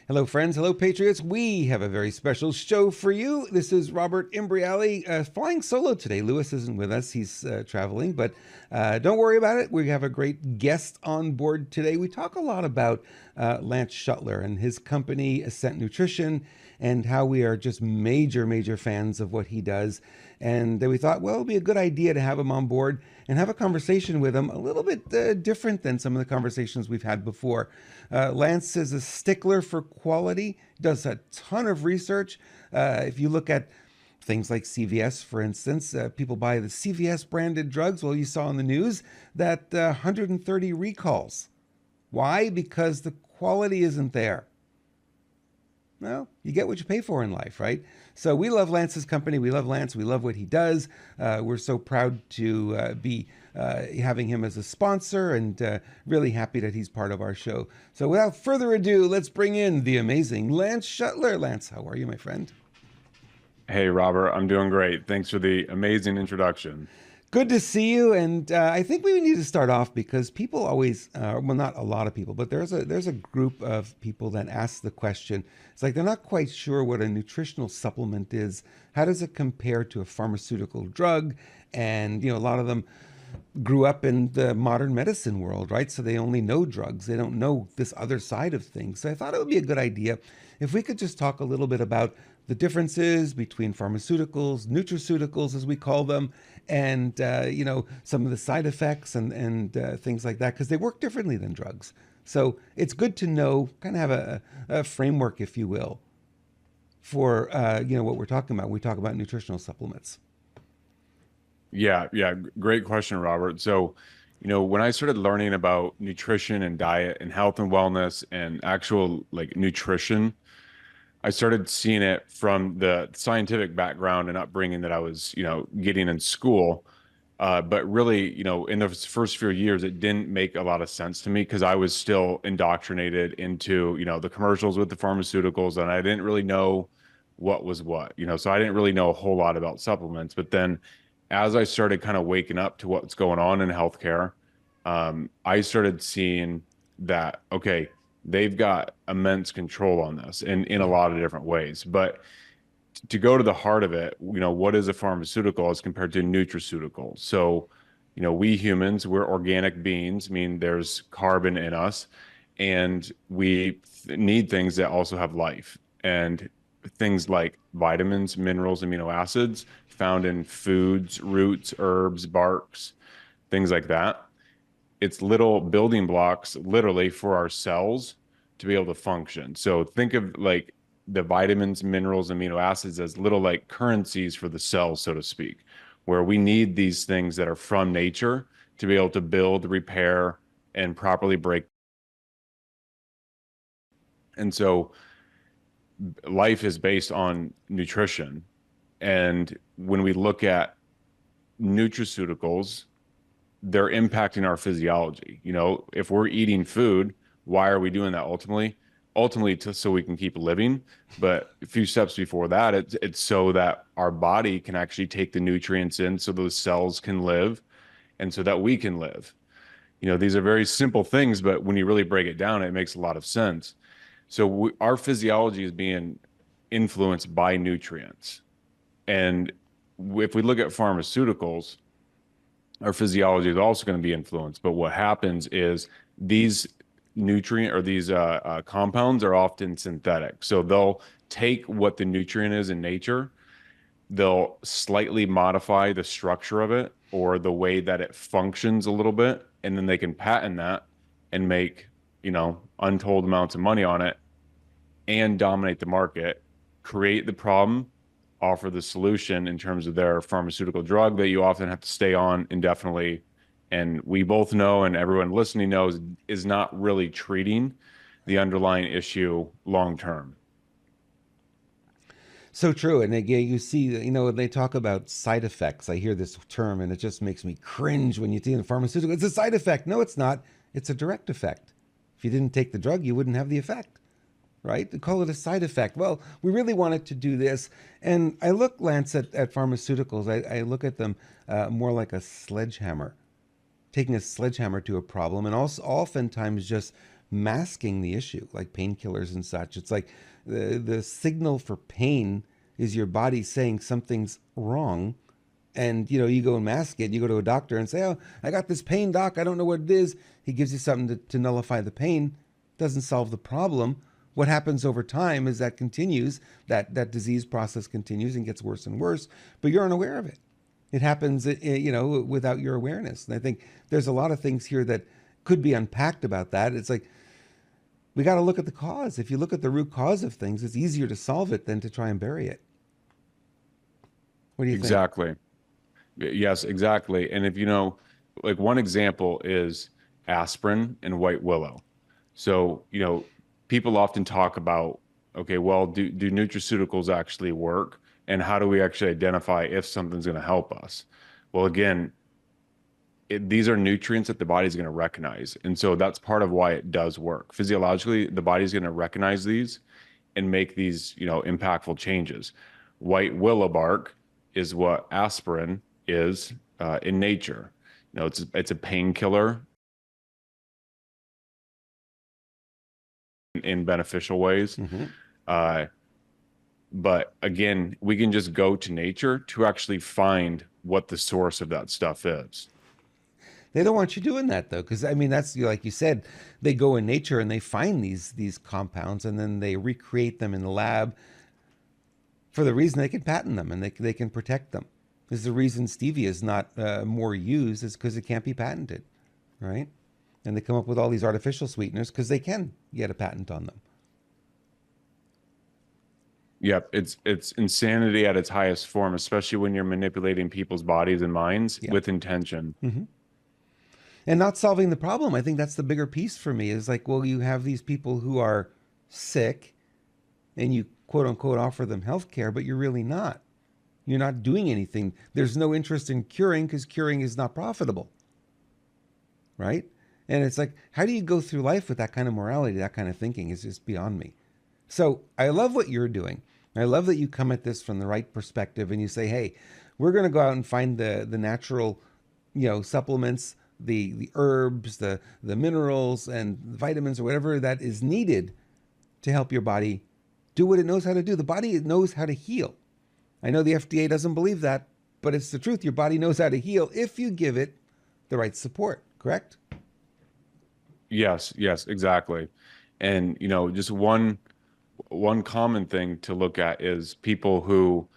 Hello, friends. Hello, patriots. We have a very special show for you. This is Robert Imbriali flying solo today. Lewis isn't with us. He's traveling, but don't worry about it. We have a great guest on board today. We talk a lot about Lance Shuttler and his company, Ascent Nutrition, and how we are just major fans of what he does. And we thought, well, it'd be a good idea to have him on board and have a conversation with him a little bit different than some of the conversations we've had before. Lance is a stickler for quality, does a ton of research. If you look at things like CVS, for instance, people buy the CVS branded drugs. Well, you saw in the news that 130 recalls. Why? Because the quality isn't there. Well, you get what you pay for in life, right? So we love Lance's company. We love Lance. We love what he does. We're so proud to be having him as a sponsor and really happy that he's part of our show. So without further ado, let's bring in the amazing Lance Shuttler. Lance, how are you, my friend? Hey, Robert, I'm doing great. Thanks for the amazing introduction. Good to see you, and I think we need to start off because people always, well, not a lot of people, but there's a group of people that ask the question. It's like they're not quite sure what a nutritional supplement is. How does it compare to a pharmaceutical drug? And a lot of them grew up in the modern medicine world, right? So they only know drugs. They don't know this other side of things. So I thought it would be a good idea if we could just talk a little bit about the differences between pharmaceuticals, nutraceuticals, as we call them, and some of the side effects and things like that, because they work differently than drugs. So it's good to know, kind of have a framework, if you will, for what we're talking about when we talk about nutritional supplements. Yeah, great question, Robert. So, when I started learning about nutrition and diet and health and wellness and actual like nutrition, I started seeing it from the scientific background and upbringing that I was, getting in school. But really, in the first few years, it didn't make a lot of sense to me because I was still indoctrinated into, the commercials with the pharmaceuticals, and I didn't really know what was what, so I didn't really know a whole lot about supplements. But then as I started kind of waking up to what's going on in healthcare, I started seeing that, okay, they've got immense control on this in a lot of different ways. But to go to the heart of it, what is a pharmaceutical as compared to nutraceutical? So, we humans, we're organic beings, I mean, there's carbon in us, and we need things that also have life. And things like vitamins, minerals, amino acids found in foods, roots, herbs, barks, things like that. It's little building blocks literally for our cells to be able to function. So think of like the vitamins, minerals, amino acids as little like currencies for the cells, so to speak, where we need these things that are from nature to be able to build, repair, and properly break. And so life is based on nutrition. And when we look at nutraceuticals, they're impacting our physiology. If we're eating food, why are we doing that ultimately? Ultimately, so we can keep living. But a few steps before that, it's so that our body can actually take the nutrients in so those cells can live and so that we can live. These are very simple things, but when you really break it down, it makes a lot of sense. So our physiology is being influenced by nutrients. And if we look at pharmaceuticals, our physiology is also going to be influenced. But what happens is these nutrient or these compounds are often synthetic. So they'll take what the nutrient is in nature, they'll slightly modify the structure of it or the way that it functions a little bit, and then they can patent that and make, untold amounts of money on it and dominate the market, create the problem, offer the solution in terms of their pharmaceutical drug that you often have to stay on indefinitely. And we both know, and everyone listening knows, is not really treating the underlying issue long term. So true. And again, you see, when they talk about side effects, I hear this term and it just makes me cringe when you see in a pharmaceutical. It's a side effect. No, it's not. It's a direct effect. If you didn't take the drug, you wouldn't have the effect, right? They call it a side effect. Well, we really wanted to do this. And I look, Lance, at pharmaceuticals, I look at them more like a sledgehammer, taking a sledgehammer to a problem, and also oftentimes just masking the issue, like painkillers and such. It's like the signal for pain is your body saying something's wrong. And you go and mask it. You go to a doctor and say, "Oh, I got this pain, doc. I don't know what it is." He gives you something to nullify the pain. Doesn't solve the problem. What happens over time is that continues, that disease process continues and gets worse and worse, but you're unaware of it. It happens, without your awareness. And I think there's a lot of things here that could be unpacked about that. It's like, we got to look at the cause. If you look at the root cause of things, it's easier to solve it than to try and bury it. What do you think? Exactly. Yes, exactly. And if like one example is aspirin and white willow. So, people often talk about, okay, well, do nutraceuticals actually work? And how do we actually identify if something's going to help us? Well, again, these are nutrients that the body's going to recognize. And so that's part of why it does work. Physiologically, the body's going to recognize these and make these, impactful changes. White willow bark is what aspirin is in nature. It's a painkiller in beneficial ways. Mm-hmm. But again, we can just go to nature to actually find what the source of that stuff is. They don't want you doing that though, because I mean that's like you said, they go in nature and they find these compounds and then they recreate them in the lab for the reason they can patent them and they can protect them. This is the reason stevia is not more used is because it can't be patented, right? And they come up with all these artificial sweeteners because they can get a patent on them. Yep, it's insanity at its highest form, especially when you're manipulating people's bodies and minds Yeah. with intention. Mm-hmm. And not solving the problem. I think that's the bigger piece for me is like, well, you have these people who are sick and you quote unquote offer them health care, but you're really not. You're not doing anything. There's no interest in curing because curing is not profitable. Right? And it's like, how do you go through life with that kind of morality, that kind of thinking is just beyond me. So I love what you're doing. I love that you come at this from the right perspective and you say, hey, we're going to go out and find the natural, supplements, the herbs, the minerals and the vitamins or whatever that is needed to help your body do what it knows how to do. The body knows how to heal. I know the FDA doesn't believe that, but it's the truth. Your body knows how to heal if you give it the right support, correct? Yes, exactly. And just one common thing to look at is people who,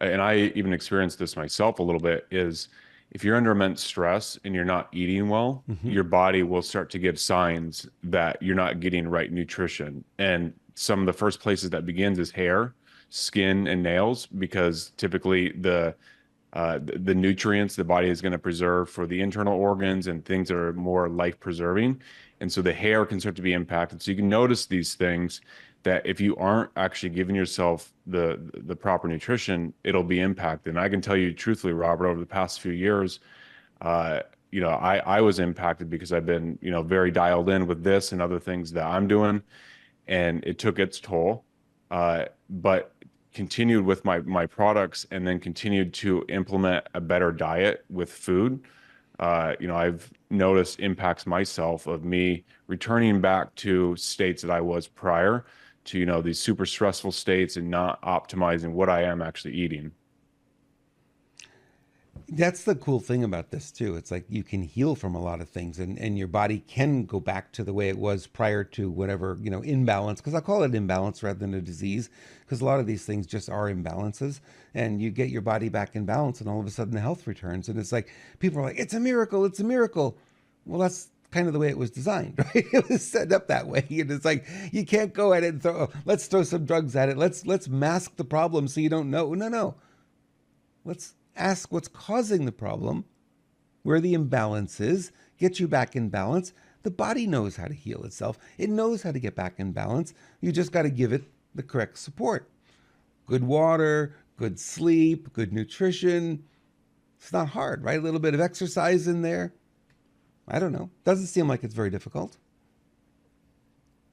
and I even experienced this myself a little bit, is if you're under immense stress and you're not eating well, Mm-hmm. your body will start to give signs that you're not getting right nutrition. And some of the first places that begins is hair, skin, and nails, because typically the nutrients the body is going to preserve for the internal organs and things that are more life preserving. And so the hair can start to be impacted. So you can notice these things that if you aren't actually giving yourself the proper nutrition, it'll be impacted. And I can tell you truthfully, Robert, over the past few years, I was impacted because I've been, very dialed in with this and other things that I'm doing, and it took its toll. But continued with my products and then continued to implement a better diet with food. I've noticed impacts myself of me returning back to states that I was prior to, these super stressful states and not optimizing what I am actually eating. That's the cool thing about this too. It's like you can heal from a lot of things and your body can go back to the way it was prior to whatever, imbalance, because I call it imbalance rather than a disease, because a lot of these things just are imbalances and you get your body back in balance and all of a sudden the health returns. And it's like, people are like, it's a miracle. It's a miracle. Well, that's kind of the way it was designed, right? It was set up that way. And it's like, you can't go at it and throw, oh, let's throw some drugs at it. Let's mask the problem so you don't know. No. Let's ask what's causing the problem, where the imbalance is, get you back in balance. The body knows how to heal itself. It knows how to get back in balance. You just got to give it the correct support. Good water, good sleep, good nutrition. It's not hard, right? A little bit of exercise in there. I don't know. Doesn't seem like it's very difficult.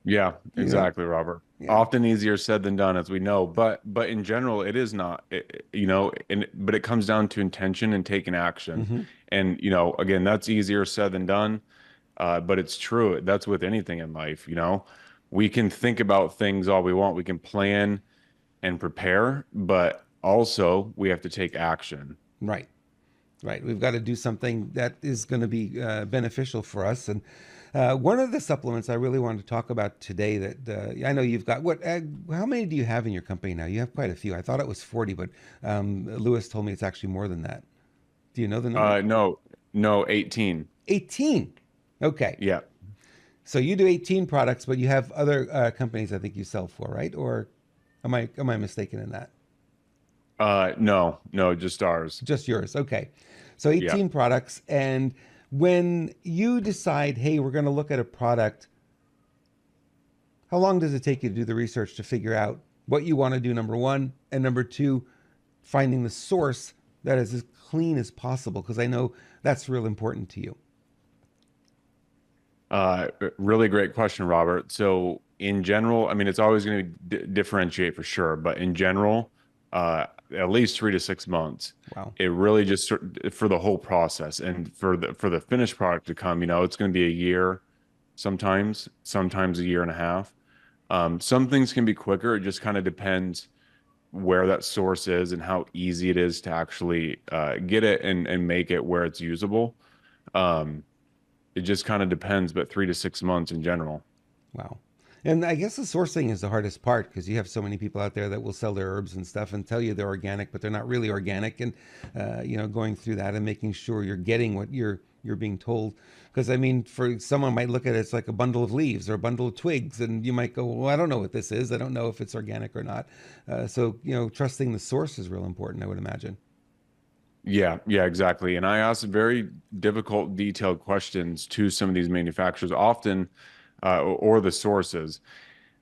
Yeah, You know? exactly, Robert. Yeah. Often easier said than done, as we know, but in general, it is not. But it comes down to intention and taking action. Mm-hmm. And again, that's easier said than done. But it's true. That's with anything in life, you know. We can think about things all we want. We can plan and prepare, but also we have to take action. Right. Right. We've got to do something that is going to be beneficial for us. And one of the supplements I really wanted to talk about today that I know you've got, how many do you have in your company now? You have quite a few. I thought it was 40, but Lewis told me it's actually more than that. Do you know the number? No, no, 18. 18. Okay. Yeah. So you do 18 products, but you have other companies I think you sell for, right? Or am I mistaken in that? No, no, just ours. Just yours. Okay. So Yeah. 18 products. And when you decide, hey, we're going to look at a product, how long does it take you to do the research to figure out what you want to do, number one? And number two, finding the source that is as clean as possible? Because I know that's real important to you. Really great question, Robert. So in general, I mean, it's always going to differentiate for sure, but in general, at least 3 to 6 months. Wow. It really just for the whole process and for the finished product to come, you know, it's going to be a year, sometimes a year and a half. Some things can be quicker. It just kind of depends where that source is and how easy it is to actually get it and make it where it's usable. Um, it just kind of depends, but 3 to 6 months in general. Wow. And I guess the sourcing is the hardest part because you have so many people out there that will sell their herbs and stuff and tell you they're organic, but they're not really organic. And going through that and making sure you're getting what you're being told. Because I mean, for someone might look at it, it's like a bundle of leaves or a bundle of twigs, and you might go, "Well, I don't know what this is. I don't know if it's organic or not." So trusting the source is real important, I would imagine. Yeah, yeah, exactly. And I ask very difficult, detailed questions to some of these manufacturers, often, or the sources.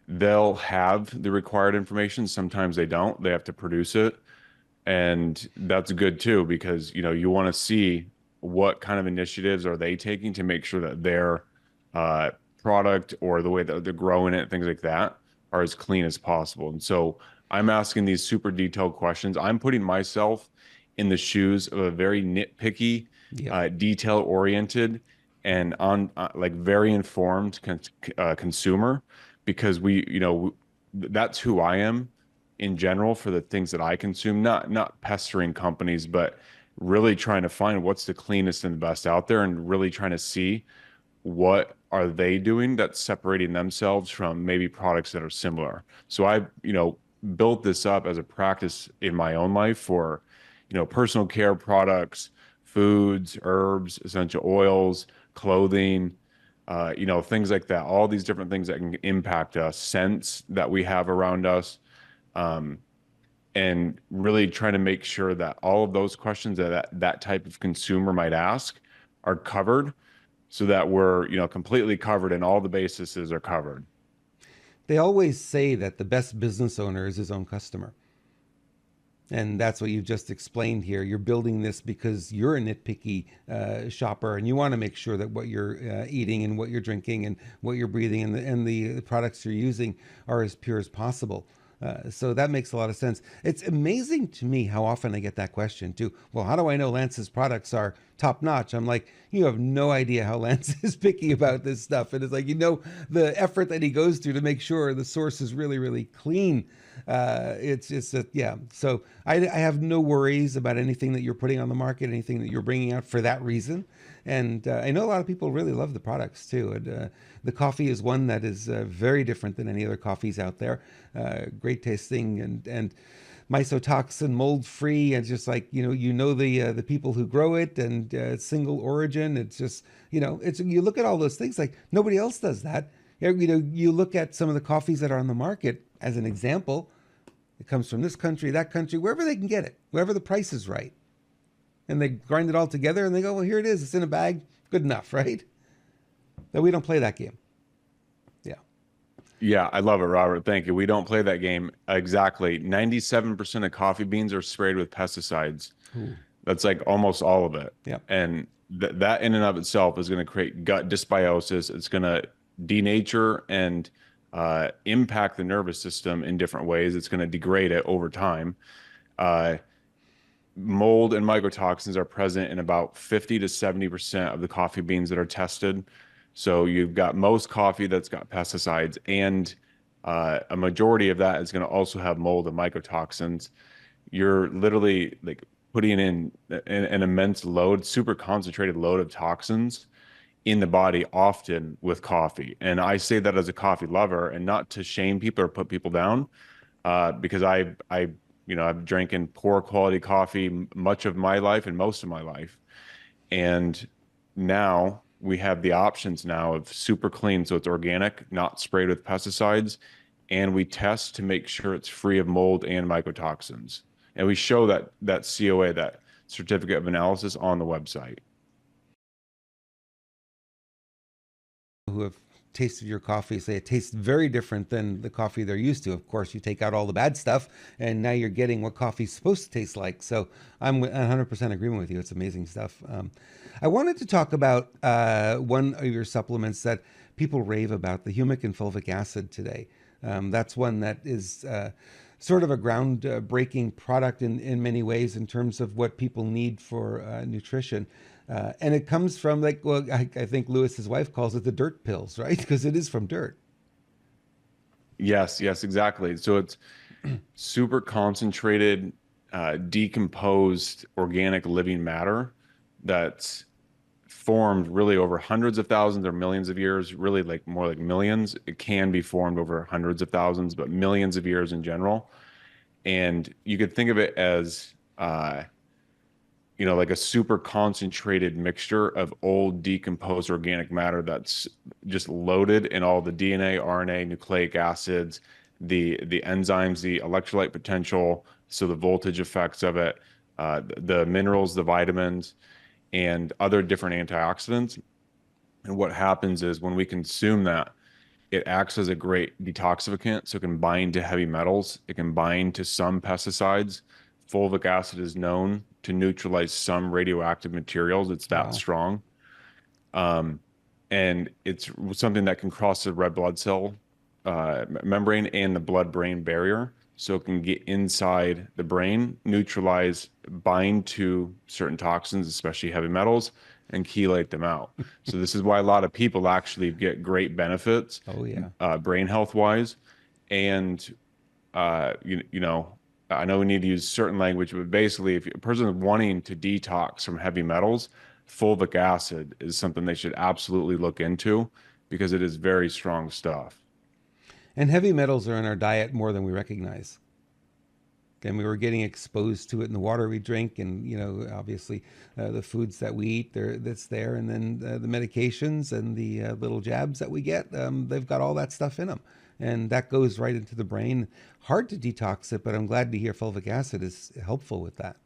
They'll have the required information. Sometimes they don't. They have to produce it. And that's good too, because you want to see what kind of initiatives are they taking to make sure that their uh, product or the way that they're growing it, things like that, are as clean as possible. And so I'm asking these super detailed questions. I'm putting myself in the shoes of a very nitpicky, Yep. detail oriented, and on like very informed consumer, because that's who I am in general for the things that I consume, not pestering companies, but really trying to find what's the cleanest and the best out there and really trying to see what are they doing that's separating themselves from maybe products that are similar. So I've, built this up as a practice in my own life for, personal care products, foods, herbs, essential oils, clothing, things like that, all these different things that can impact us, scents that we have around us. Um, and really trying to make sure that all of those questions that type of consumer might ask are covered so that we're, completely covered and all the bases are covered. They always say that the best business owner is his own customer. And that's what you've just explained here. You're building this because you're a nitpicky shopper, and you want to make sure that what you're eating and what you're drinking and what you're breathing and the products you're using are as pure as possible. So that makes a lot of sense. It's amazing to me how often I get that question too. Well, how do I know Lance's products are top notch? I'm like, you have no idea how Lance is picky about this stuff. And it's like, the effort that he goes through to make sure the source is really, really clean. It's just, yeah. So I have no worries about anything that you're putting on the market, anything that you're bringing out for that reason. And I know a lot of people really love the products too. And the coffee is one that is very different than any other coffees out there. Great tasting and mycotoxin, mold free, and just like the people who grow it, and single origin. It's just it's you look at all those things like nobody else does that. You look at some of the coffees that are on the market as an example. It comes from this country, that country, wherever they can get it, wherever the price is right, and they grind it all together and they go, well, here it is, it's in a bag, good enough, right? That we don't play that game. Yeah. Yeah, I love it, Robert. Thank you. We don't play that game. Exactly. 97% of coffee beans are sprayed with pesticides. Ooh. That's like almost all of it. Yeah. And that in and of itself is going to create gut dysbiosis. It's going to denature and impact the nervous system in different ways. It's going to degrade it over time. Uh, Mold and mycotoxins are present in about 50 to 70% of the coffee beans that are tested. So you've got most coffee that's got pesticides, and a majority of that is going to also have mold and mycotoxins. You're literally like putting in an immense load, super concentrated load of toxins in the body, often with coffee. And I say that as a coffee lover, and not to shame people or put people down, because I've drinking poor quality coffee much of my life and most of my life. And now we have the options now of super clean, so it's organic, not sprayed with pesticides, and we test to make sure it's free of mold and mycotoxins. And we show that COA, that certificate of analysis, on the website. Who have tasted your coffee say it tastes very different than the coffee they're used to. Of course, you take out all the bad stuff, and now you're getting what coffee's supposed to taste like. So I'm 100% agreement with you. It's amazing stuff. I wanted to talk about one of your supplements that people rave about, the humic and fulvic acid today. That's one that is sort of a groundbreaking product in many ways in terms of what people need for nutrition. And it comes from, like, well, I think Lewis's wife calls it the dirt pills, right? Because it is from dirt. Yes, yes, exactly. So it's super concentrated, decomposed organic living matter that's formed really over hundreds of thousands or millions of years, really like more like millions. It can be formed over hundreds of thousands, but millions of years in general. And you could think of it as, like a super concentrated mixture of old decomposed organic matter that's just loaded in all the DNA, RNA, nucleic acids, the enzymes, the electrolyte potential, so the voltage effects of it, the minerals, the vitamins, and other different antioxidants. And what happens is when we consume that, it acts as a great detoxificant. So it can bind to heavy metals, it can bind to some pesticides. Fulvic acid is known to neutralize some radioactive materials. It's that Wow. strong. Um, and it's something that can cross the red blood cell membrane and the blood-brain barrier. So it can get inside the brain, neutralize, bind to certain toxins, especially heavy metals, and chelate them out. So this is why a lot of people actually get great benefits, Oh, yeah. brain health wise. And I know we need to use certain language, but basically, if a person is wanting to detox from heavy metals, fulvic acid is something they should absolutely look into because it is very strong stuff. And heavy metals are in our diet more than we recognize. And we were getting exposed to it in the water we drink, and obviously the foods that we eat. That's there, and then the medications and the little jabs that we get. They've got all that stuff in them, and that goes right into the brain. Hard to detox it, but I'm glad to hear fulvic acid is helpful with that.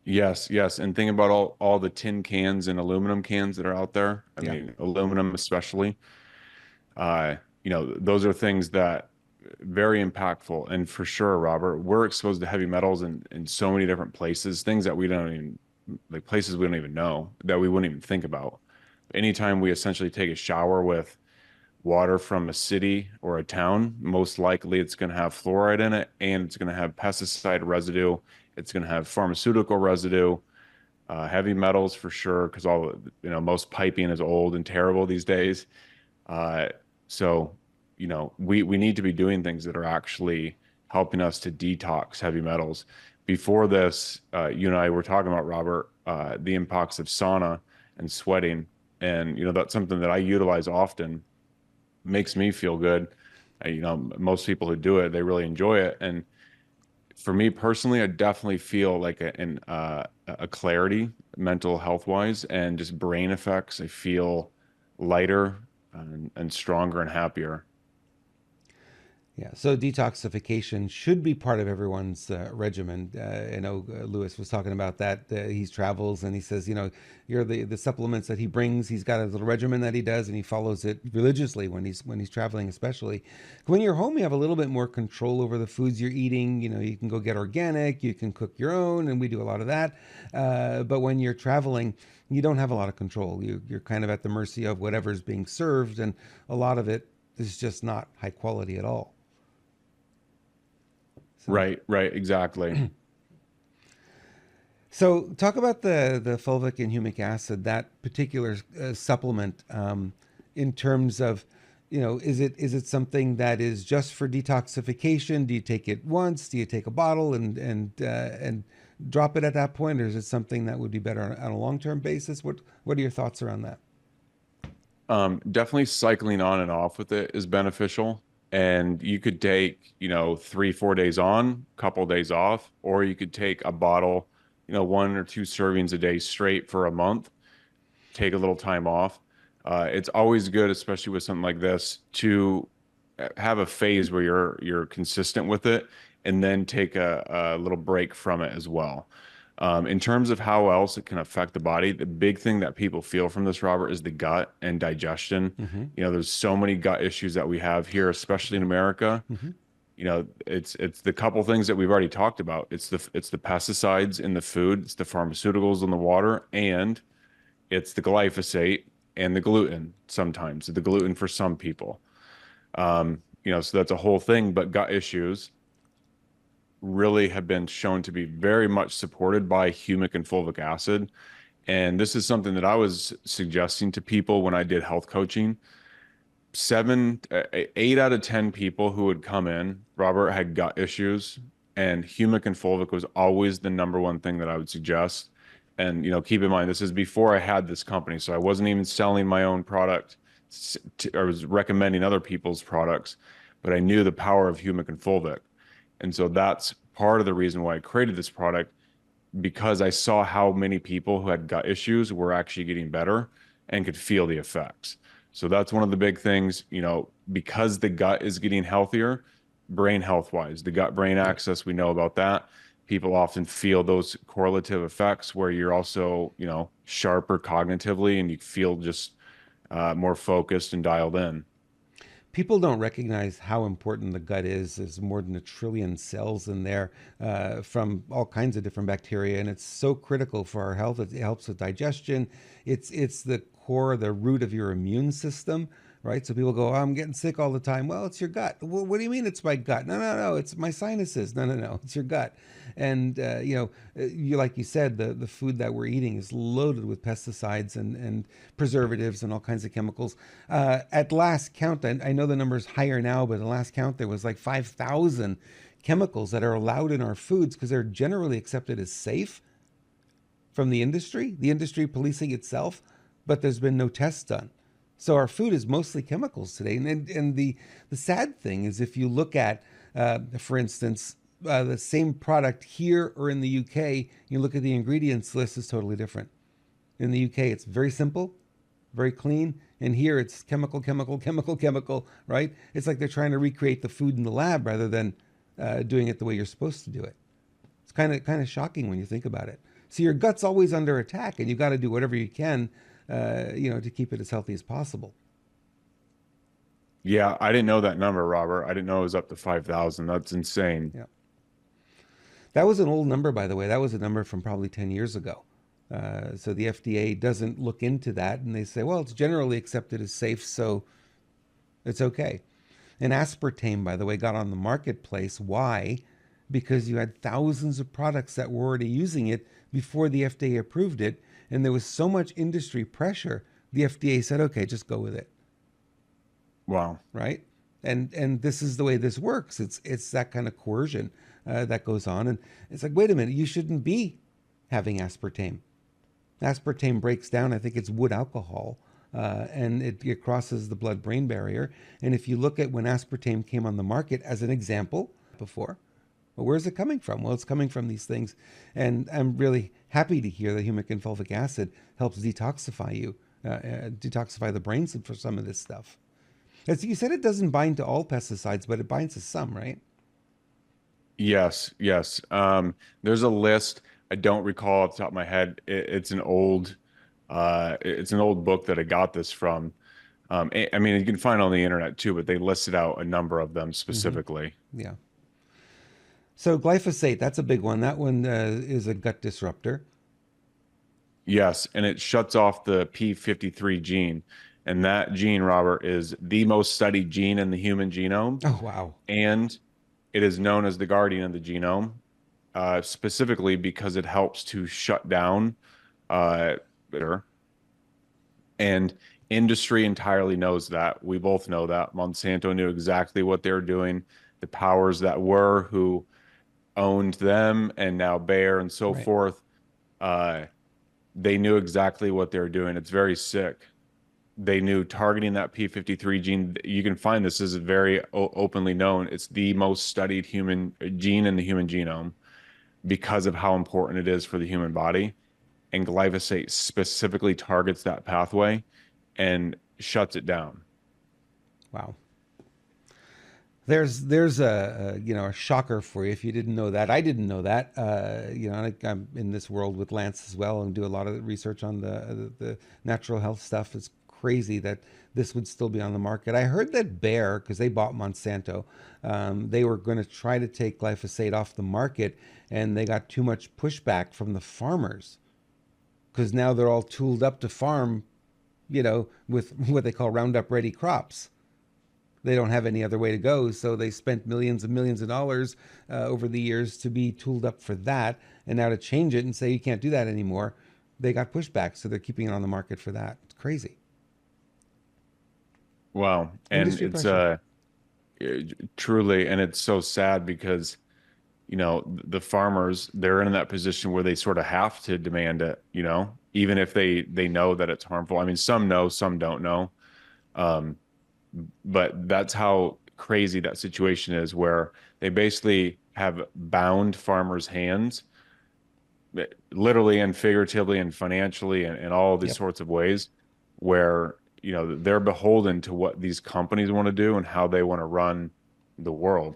Yes, yes. And think about all the tin cans and aluminum cans that are out there. I Yeah. mean, aluminum especially. Those are things that very impactful. And for sure, Robert, we're exposed to heavy metals in so many different places, things that we don't even like places we don't even know that we wouldn't even think about. Anytime we essentially take a shower with water from a city or a town, most likely it's going to have fluoride in it, and it's going to have pesticide residue. It's going to have pharmaceutical residue, heavy metals for sure, because most piping is old and terrible these days. Uh, so, we need to be doing things that are actually helping us to detox heavy metals. Before this, you and I were talking about, Robert, the impacts of sauna and sweating. And, that's something that I utilize often. Makes me feel good. Most people who do it, they really enjoy it. And for me personally, I definitely feel like a clarity mental health wise and just brain effects. I feel lighter and stronger and happier. Yeah, so detoxification should be part of everyone's regimen. I know Lewis was talking about that. He travels and he says, you're the supplements that he brings. He's got a little regimen that he does, and he follows it religiously when he's traveling, especially. When you're home, you have a little bit more control over the foods you're eating. You can go get organic, you can cook your own, and we do a lot of that. But when you're traveling, you don't have a lot of control. You're kind of at the mercy of whatever's being served, and a lot of it is just not high quality at all. So Right, right, exactly. So, talk about the fulvic and humic acid, that particular supplement, in terms of, is it something that is just for detoxification? Do you take it once? Do you take a bottle and drop it at that point, or is it something that would be better on a long term basis? What are your thoughts around that? Definitely cycling on and off with it is beneficial. And you could take, 3, 4 days on, couple days off, or you could take a bottle, 1 or 2 servings a day straight for a month, take a little time off. It's always good, especially with something like this, to have a phase where you're consistent with it and then take a little break from it as well. In terms of how else it can affect the body, the big thing that people feel from this, Robert, is the gut and digestion. Mm-hmm. There's so many gut issues that we have here, especially in America. Mm-hmm. It's the couple things that we've already talked about. It's the pesticides in the food, it's the pharmaceuticals in the water, and it's the glyphosate and the gluten sometimes, the gluten for some people. So that's a whole thing, but gut issues really have been shown to be very much supported by humic and fulvic acid. And this is something that I was suggesting to people when I did health coaching. 8 out of 10 people who would come in, Robert, had gut issues, and humic and fulvic was always the number one thing that I would suggest. And keep in mind, this is before I had this company, so I wasn't even selling my own product. I was recommending other people's products, but I knew the power of humic and fulvic, and so that's part of the reason why I created this product, because I saw how many people who had gut issues were actually getting better and could feel the effects. So that's one of the big things, because the gut is getting healthier, brain health wise, the gut brain Yeah. axis, we know about that. People often feel those correlative effects where you're also, sharper cognitively and you feel just more focused and dialed in. People don't recognize how important the gut is. There's more than a trillion cells in there, from all kinds of different bacteria, and it's so critical for our health. It helps with digestion. It's the core, the root of your immune system, right? So people go, oh, I'm getting sick all the time. Well, it's your gut. Well, what do you mean it's my gut? No, no, no, it's my sinuses. No, no, no, it's your gut. And you, like you said, the food that we're eating is loaded with pesticides and preservatives and all kinds of chemicals. At last count, I know the number is higher now, but at last count there was like 5,000 chemicals that are allowed in our foods because they're generally accepted as safe from the industry policing itself, but there's been no tests done. So our food is mostly chemicals today. And the sad thing is, if you look at, for instance, the same product here or in the UK, you look at the ingredients list, is totally different. In the UK, it's very simple, very clean. And here it's chemical, chemical, chemical, chemical, right? It's like they're trying to recreate the food in the lab rather than doing it the way you're supposed to do it. It's kind of shocking when you think about it. So your gut's always under attack, and you got to do whatever you can, to keep it as healthy as possible. Yeah, I didn't know that number, Robert. I didn't know it was up to 5,000. That's insane. Yeah. That was an old number, by the way. That was a number from probably 10 years ago. So the FDA doesn't look into that, and they say, well, it's generally accepted as safe, so it's okay. And aspartame, by the way, got on the marketplace. Why? Because you had thousands of products that were already using it before the FDA approved it, and there was so much industry pressure. The FDA said, okay, just go with it, Wow. right? And this is the way this works. It's that kind of coercion that goes on, and it's like, wait a minute, you shouldn't be having aspartame. Aspartame breaks down. I think it's wood alcohol, and it crosses the blood-brain barrier. And if you look at when aspartame came on the market, as an example, before, well, where's it coming from? Well, it's coming from these things, and I'm really happy to hear that humic and fulvic acid helps detoxify you, detoxify the brain for some of this stuff. As you said, it doesn't bind to all pesticides, but it binds to some, right? Yes, yes. There's a list. I don't recall off the top of my head. It's an old book that I got this from. I mean, you can find it on the internet too, but they listed out a number of them Mm-hmm. specifically. Yeah. So glyphosate, that's a big one. That one is a gut disruptor. Yes, and it shuts off the P53 gene. And that gene, Robert, is the most studied gene in the human genome. Oh, wow. And it is known as the guardian of the genome. specifically because it helps to shut down uh, and industry entirely knows that. We both know that. Monsanto knew exactly what they were doing. The powers that were who owned them and now Bayer and so Right. forth, uh, they knew exactly what they were doing. It's very sick. They knew targeting that P53 gene. You can find this is very openly known. It's the most studied human gene in the human genome because of how important it is for the human body. And glyphosate specifically targets that pathway and shuts it down. Wow. There's a shocker for you if you didn't know that. I didn't know that. I'm in this world with Lance as well and do a lot of research on the natural health stuff. It's crazy that this would still be on the market. I heard that Bayer, because they bought Monsanto, they were going to try to take glyphosate off the market, and they got too much pushback from the farmers because now they're all tooled up to farm, with what they call Roundup Ready crops. They don't have any other way to go, so they spent millions and millions of dollars over the years to be tooled up for that, and now to change it and say you can't do that anymore, they got pushback, so they're keeping it on the market for that. It's crazy. Wow. And Industry it's pressure. truly, and it's so sad because, the farmers, they're in that position where they sort of have to demand it, even if they know that it's harmful. I mean, some know, some don't know. Um, but that's how crazy that situation is where they basically have bound farmers' hands, literally and figuratively and financially and all these Yep. sorts of ways where they're beholden to what these companies want to do and how they want to run the world.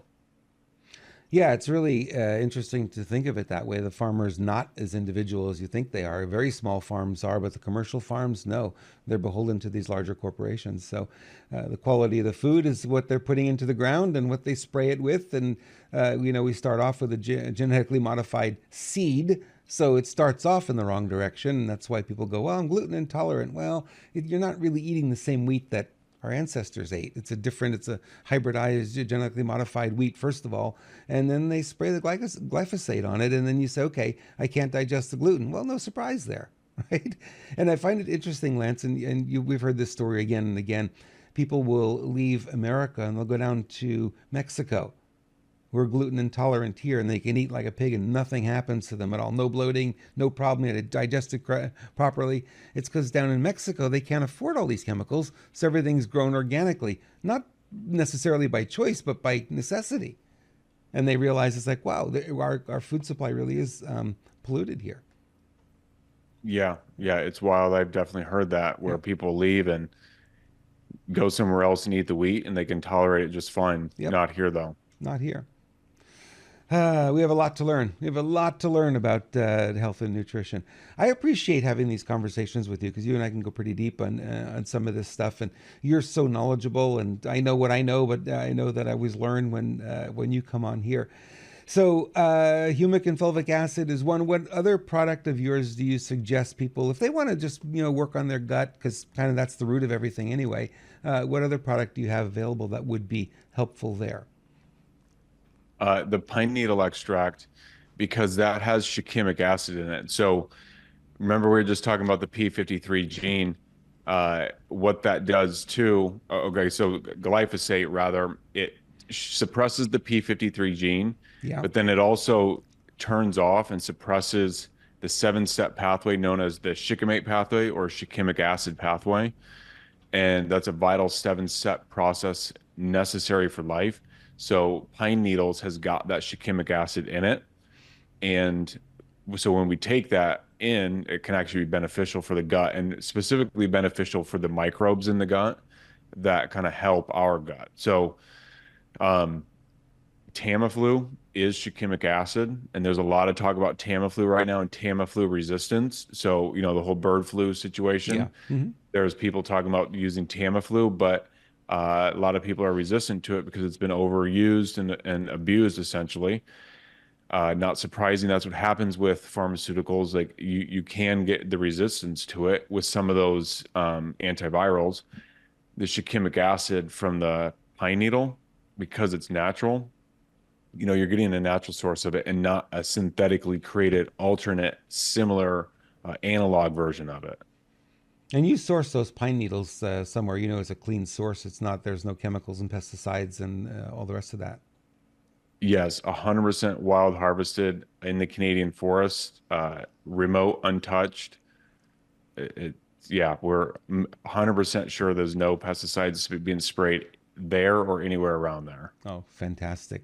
Yeah, it's really interesting to think of it that way. The farmers not as individual as you think they are. Very small farms are, but the commercial farms, no, they're beholden to these larger corporations. So the quality of the food is what they're putting into the ground and what they spray it with. And we start off with a genetically modified seed. So it starts off in the wrong direction. And that's why people go, well, I'm gluten intolerant. Well, you're not really eating the same wheat that our ancestors ate. It's a hybridized, genetically modified wheat, first of all. And then they spray the glyphosate on it. And then you say, okay, I can't digest the gluten. Well, no surprise there, right? And I find it interesting, Lance, we've heard this story again and again. People will leave America and they'll go down to Mexico. We're gluten intolerant here, and they can eat like a pig, and nothing happens to them at all. No bloating, no problem. They digest it properly. It's because down in Mexico they can't afford all these chemicals, so everything's grown organically, not necessarily by choice, but by necessity. And they realize it's like, wow, our food supply really is polluted here. Yeah, yeah, it's wild. I've definitely heard that where Yep, people leave and go somewhere else and eat the wheat and they can tolerate it just fine. yep, Not here though. not here. We have a lot to learn. We have a lot to learn about health and nutrition. I appreciate having these conversations with you because you and I can go pretty deep on some of this stuff, and you're so knowledgeable. And I know what I know, but I know that I always learn when you come on here. So, humic and fulvic acid is one. What other product of yours do you suggest people if they want to just work on their gut because kind of that's the root of everything anyway? What other product do you have available that would be helpful there? The pine needle extract, because that has shikimic acid in it. So remember, we were just talking about the P53 gene. What that does too, okay, so glyphosate rather, it suppresses the P53 gene, Yeah. but then it also turns off and suppresses the seven-step pathway known as the shikimate pathway or shikimic acid pathway. And that's a vital seven-step process necessary for life. So pine needles has got that shikimic acid in it, and so when we take that in, it can actually be beneficial for the gut and specifically beneficial for the microbes in the gut that kind of help our gut. So um, Tamiflu is shikimic acid, and there's a lot of talk about Tamiflu right now and Tamiflu resistance. So, the whole bird flu Yeah. situation, there's people talking about using Tamiflu, but a lot of people are resistant to it because it's been overused and abused essentially. Not surprising, that's what happens with pharmaceuticals. Like you can get the resistance to it with some of those antivirals. The shikimic acid from the pine needle, because it's natural, you're getting a natural source of it and not a synthetically created alternate similar analog version of it. And you source those pine needles somewhere, it's a clean source. It's not, there's no chemicals and pesticides and all the rest of that. Yes, 100% wild harvested in the Canadian forest, remote, untouched. Yeah, we're 100% sure there's no pesticides being sprayed there or anywhere around there. Oh, fantastic.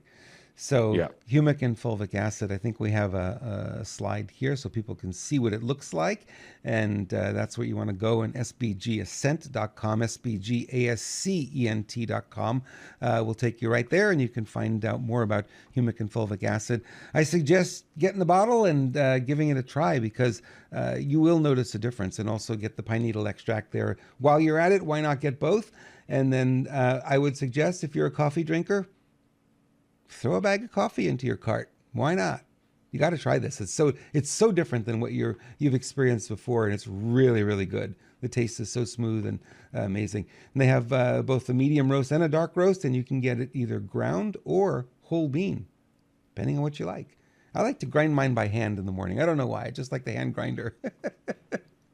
So Yeah. humic and fulvic acid, I think we have a slide here so people can see what it looks like. And that's what you want to go and sbgascent.com, sbgascent.com will take you right there, and you can find out more about humic and fulvic acid. I suggest getting the bottle and giving it a try, because you will notice a difference, and also get the pine needle extract there. While you're at it, why not get both? And then I would suggest, if you're a coffee drinker, throw a bag of coffee into your cart. Why not? You got to try this. It's so different than what you've experienced before, and it's really, really good. The taste is so smooth and amazing. And they have both a medium roast and a dark roast, and you can get it either ground or whole bean, depending on what you like. I like to grind mine by hand in the morning. I don't know why. I just like the hand grinder.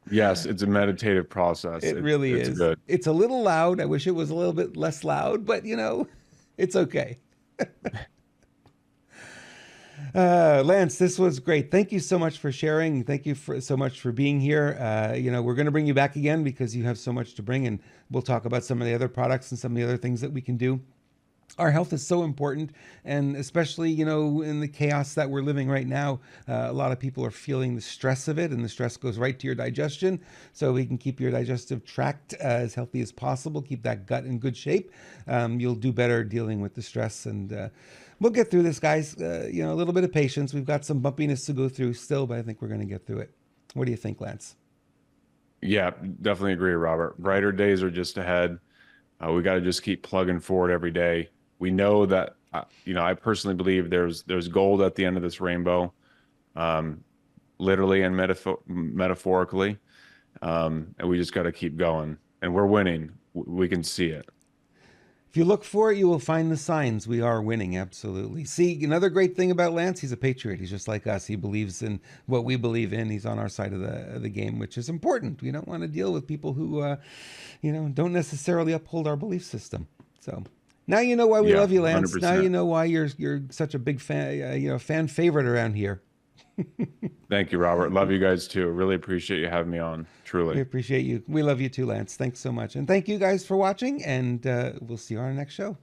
Yes, it's a meditative process. It really it's is. good. It's a little loud. I wish it was a little bit less loud, but it's okay. Lance, this was great. Thank you so much for sharing. Thank you so much for being here. We're going to bring you back again because you have so much to bring, and we'll talk about some of the other products and some of the other things that we can do. Our health is so important, and especially, in the chaos that we're living right now, a lot of people are feeling the stress of it, and the stress goes right to your digestion. So we can keep your digestive tract as healthy as possible, keep that gut in good shape. You'll do better dealing with the stress, and we'll get through this, guys. A little bit of patience. We've got some bumpiness to go through still, but I think we're going to get through it. What do you think, Lance? Yeah, definitely agree, Robert. Brighter days are just ahead. We got to just keep plugging forward every day. We know that, I personally believe there's gold at the end of this rainbow, literally and metaphorically. And we just got to keep going. And we're winning. We can see it. If you look for it, you will find the signs. We are winning, absolutely. See, another great thing about Lance, he's a patriot. He's just like us. He believes in what we believe in. He's on our side of the game, which is important. We don't want to deal with people who, don't necessarily uphold our belief system. So now you know why we love you, Lance. 100%. Now you know why you're such a big fan, fan favorite around here. Thank you, Robert. Love you guys too. Really appreciate you having me on. Truly. We appreciate you. We love you too, Lance. Thanks so much. And thank you guys for watching, and we'll see you on our next show.